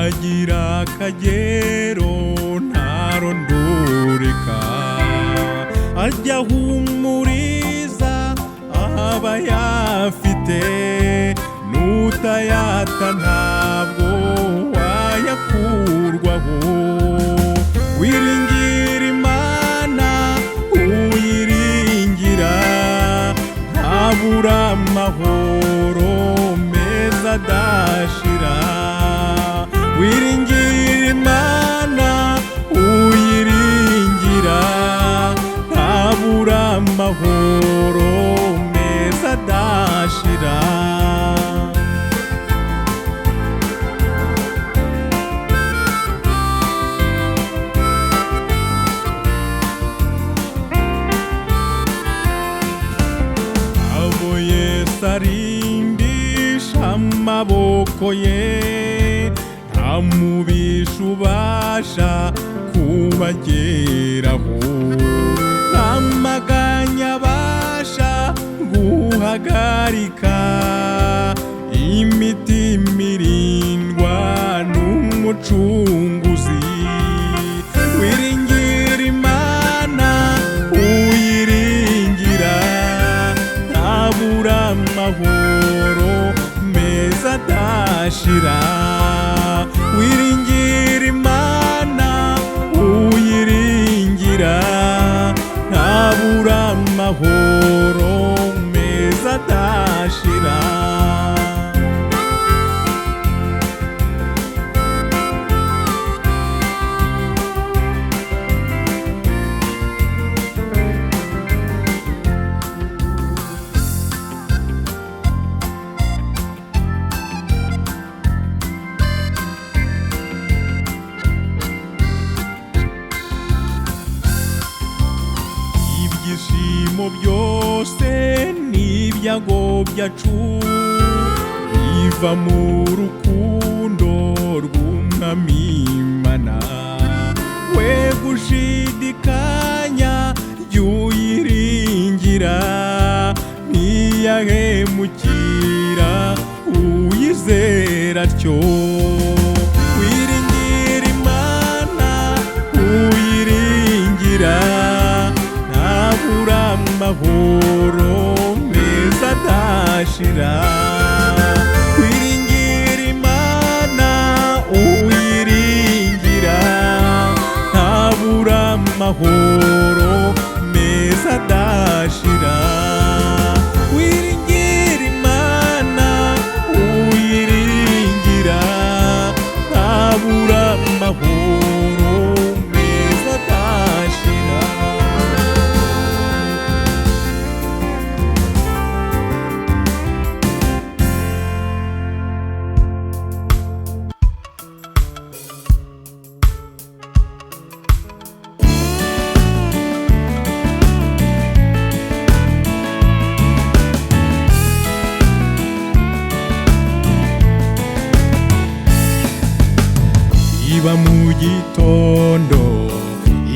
agira akagero ntarondoreka, ajya ahumuriza abayafite, n'utayata ntabwo wayakurwaho. Wiringira Imana uyiringira, ntabura amahoro meza adashira. Wiringira Imana uyiringira, ntabura amahoro meza adashira. Abo Yesu arindisha amaboko ye, nta mubisha ubasha kubageraho, nta maganya abasha guhagarika, imitima irindwa n'Umucunguzi. Wiringira Imana uyiringira, ntabura amahoro meza adashira. Wiringira Imana uyiringira, ntabura amahoro meza adashira. Ibyishimo byose n'ibyago byacu biva mu rukundo rw'Umwami Imana. We gushidikanya y'uyiringira, ntiyahemukira uyizera atyo. Wiringira Imana uyiringira, ntabura amahoro meza adashira. Wiringira Imana uyiringira, ntabura amahoro meza adashira. Wiringira Imana uyiringira, ntabura amahoro meza adashira. Iba mu gitondo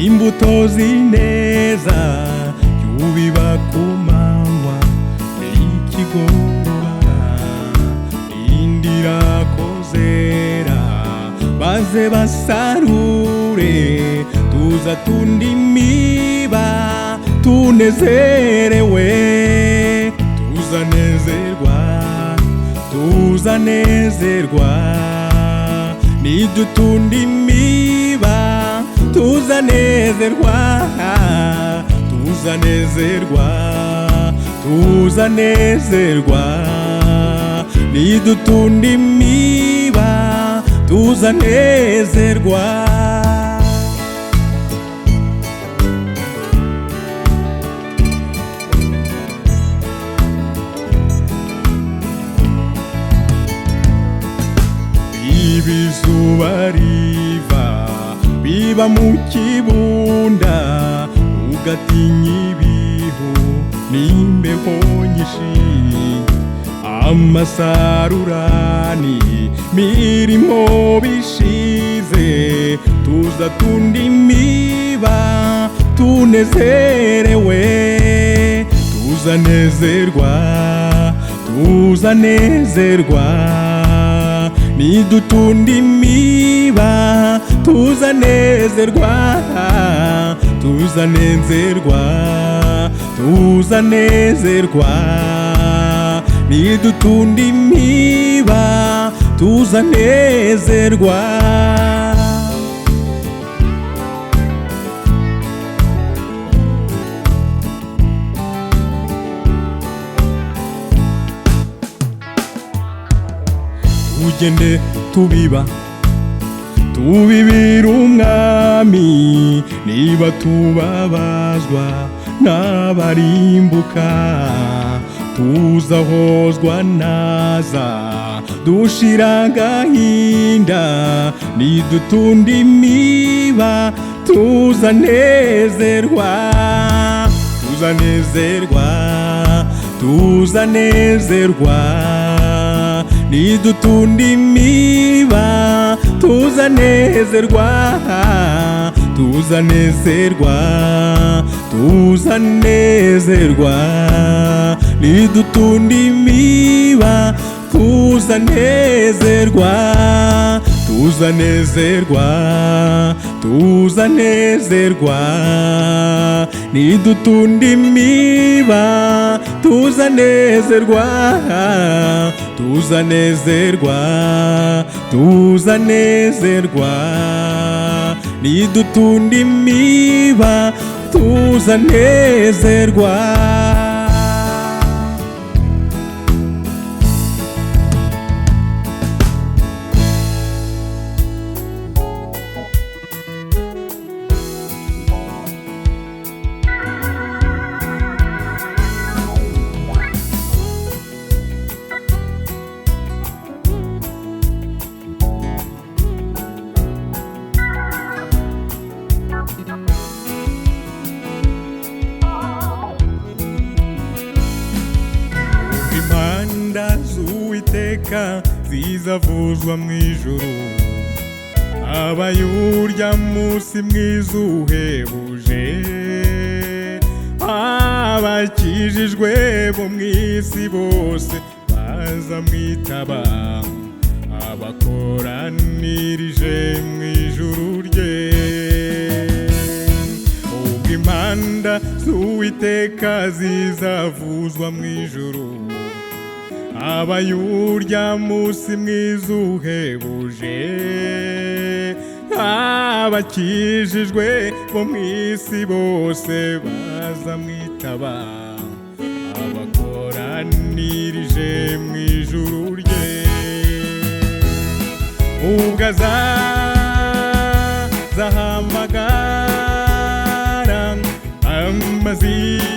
imbuto zineza, yubiba ku manywa n'ikigoroba. Indira ko zera baze basarure, tuza tunda imiba tunezerewe. Tuzanezerwa, tuzanezerwa, nidutunda imiba tuzanezerwa. Tuzanezerwa, tuzanezerwa, nidutunda imiba tuzanezerwa. Ibizuba riva biba mu kibunda, ugatinya ibihu n'imbeho nyinshi. Amasarurani mirimo bishize, tuza tunda imiba tunezerewe. Tuzanezerwa, tuzanezerwa, nidutunda imiba tuzanezerwa tuzanezerwa tuzanezerwa nidutunda imiba tuzanezerwa tugende tubibira umwami niba tubabazwa n'abarimbuka tuzahozwa naza dushira agahinda nidutunda imiba tuzanezerwa tuzanezerwa tuzanezerwa nidutunda imiba tuzanezerwa tuzanezerwa tuzanezerwa nidutunda imiba tuzanezerwa tuzanezerwa tuzanezerwa nidutunda imiba tuzanezerwa tuzanezerwa tuzanezerwa nidutunda imiba tuzanezerwa impanda z'Uwiteka zizavuzwa mu ijuru abayurya munsi mwiza uhebuje abakijijwe bo mw'isi bose bazamwitaba abakoranirije mu ijuru rye ubwo impanda z'Uwiteka zizavuzwa mu ijuru abayurya munsi mwiza uhebuje abakijijwe bo mw'isi bose bazamwitaba abakoranirije mu ijuru rye ubwo azahamagara amazina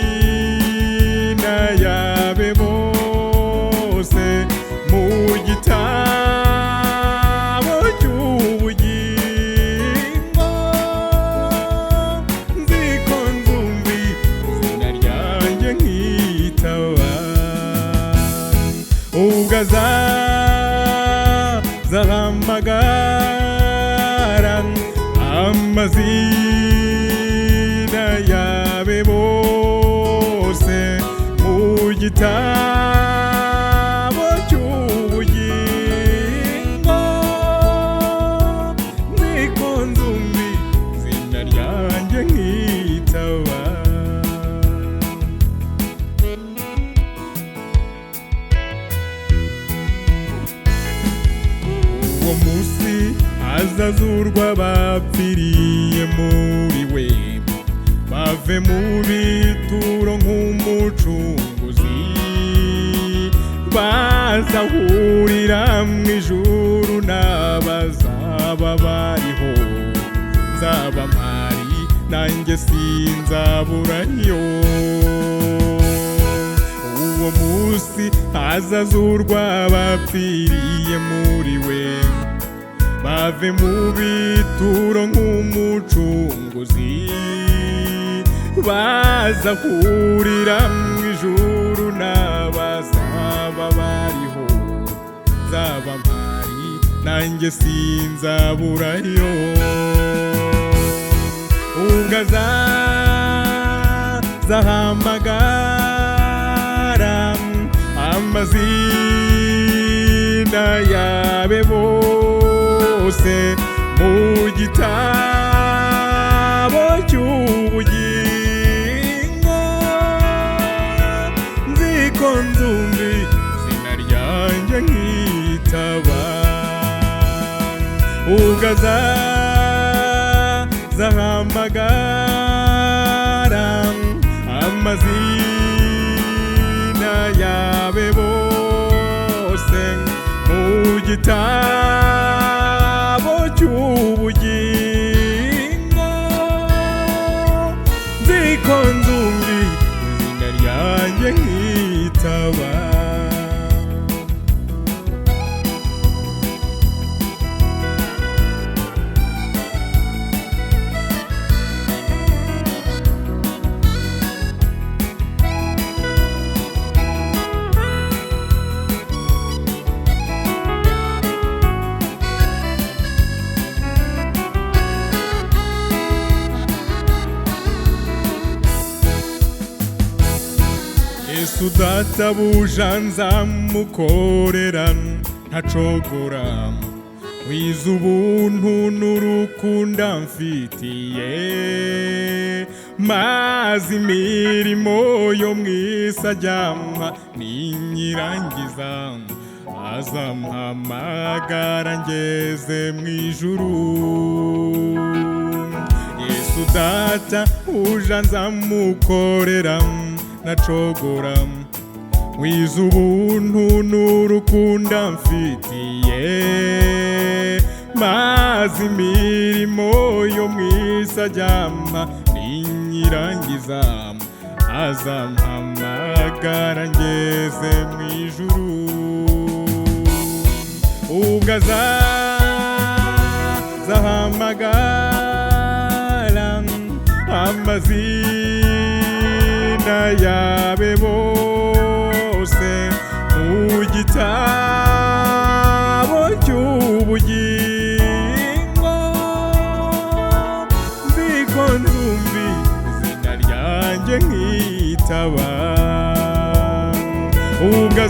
yabe bose mu gitabo cy'ubugingo nziko nzumva izina ryanjye nkitaba ubwo azahamagara amazina yabe bose mu gitabo cy'ubugingo niko nzumva izina ryanjye nkitaba uwo munsi azazurwa abapfiriye muri we bave mu bituro nk'umucunguzi bazahurira mu ijuru n'abazaba bariho nzaba mpari nanjye sinzaburayo uwo munsi azazurwa abapfiriye muri we bave mu bituro nk'umucunguzi bazahurira mu ijuru n'abazaba bariho nzaba mpari nanjye sinzaburayo ubwo azahamagara amazina yabe bose bose mu gitabo cy'ubugingo. Nzi ko nzumva izina ryanjye nkitaba, ubwo azahamagara amazina yabe bose mu gitabo cy'ubugingo. Nzi ko nzumva izina ryanjye nkitaba. Yesu databuja nzamukorera ntacogora, wize ubuntu n'urukundo amfitiye, maze imirimo yo mw'isi ajyampa ninyirangiza azampamagara ngeze mw'ijuru. Yesu databuja nzamukorera ntacogora, wize ubuntu n'urukundo amfitiye, maze imirimo yo mw'isi ajyampa ninyirangiza azampamagara ngeze mw'ijuru. Ubwo azahamagara amazina yabe bose mu gitabo cy'ubugingo. Nzi ko nzumva izina ryanjye nkitaba, ubwo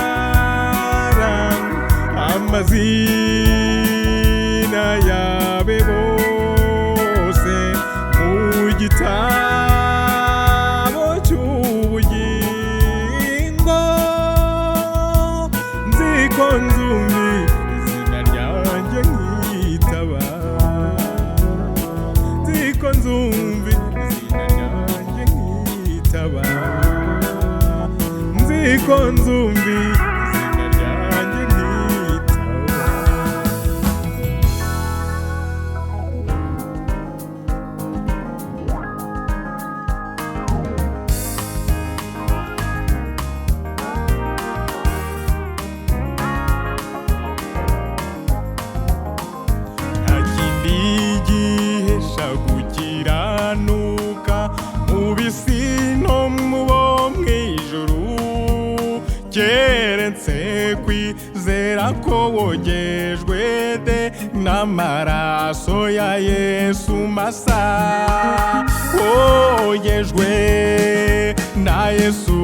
azahamagara amazina yabe bose mu gitabo cy'ubugingo. Nzi ko nzumva izina ryanjye nkitaba, nzi ko nzumva izina ryanjye nkitaba, nzi ko nzumva izina ryanjye nkitaba. Nta kindi gihesha gukiranuka mu bisi no mu bo mw'ijuru, keretse kwizera ko wogejwe de n'amaraso ya Yesu masa. Wogejwe na Yesu,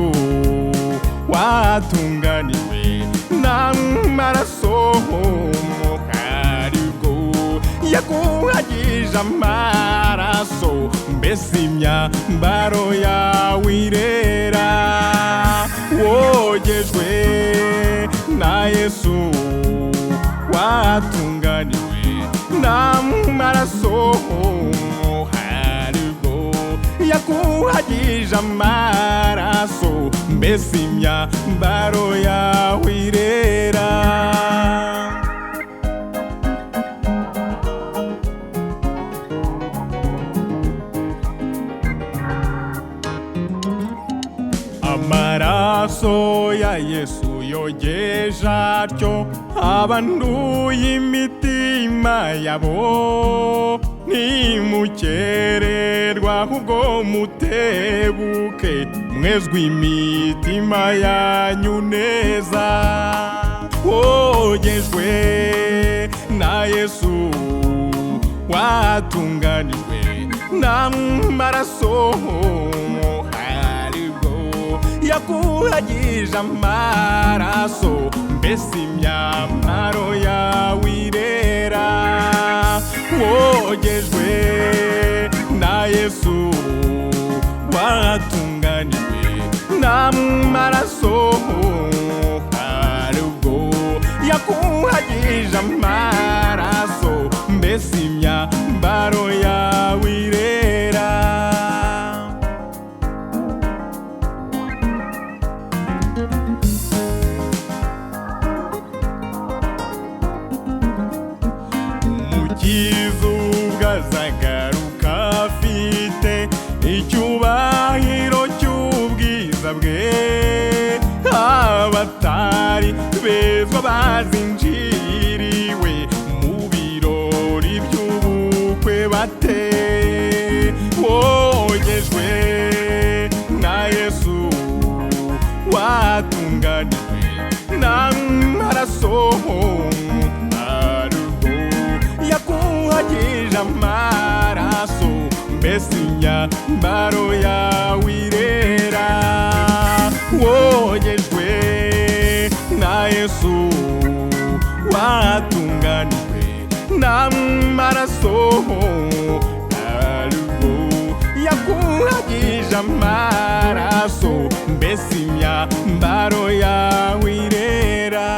watunganiwe n'amaraso, mukaribwo yakuhagije amaraso, mbese imyambaro yawe irera. Wogejwe na Yesu, watunganiwe n'amaraso, haribwo yakuhagije amaraso, mbese imyambaro yawe irera. Amaraso ya Yesu yogeje atyo abanduye imitima yabo, ntimukererwa ahubwo mutebuke, mwezwe imitima yanyu neza. Wogejwe na Yesu, watunganiwe n'amaraso, yakuhagije amaraso mbese imyambaro yawe irera wogejwe na Yesu watunganiwe n'amaraso hari ubwo yakuhagije amaraso mbese imyambaro yawe irera umukiza ubwo azagaruka afite icyubahiro cy'ubwiza bwe abatari bezwa bazinjiriwe mu birori by'ubukwe bate wogejwe na Yesu watunganiwe n'amaraso arugo yakuhagije amaraso mbese imyambaro yawe irera wogejwe na Yesu watunganiwe n'amaraso arugo yakuhagije amaraso mbese imyambaro yawe irera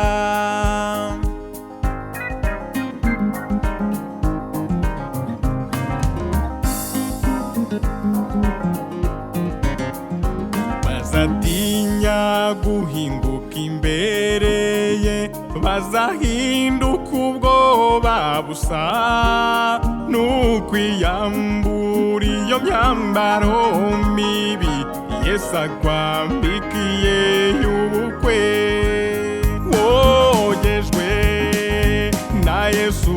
bazatinya guhinguka imbere ye bazahinduka ubwoba busa n'ukwiyambura iyo myambaro mibi Yesu akwambikiye y'ubukwe wogejwe na Yesu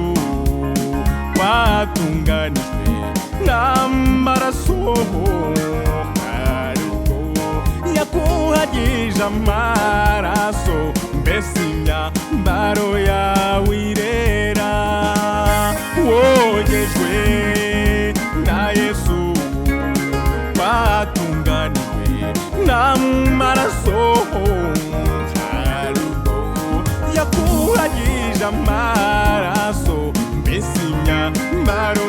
watunganijwe n'amaraso arugo yakuhagije amaraso mbese imyambaro yawe irera wogejwe na Yesu watunganijwe n'amaraso arugo yakuhagije amaraso mbese imyambaro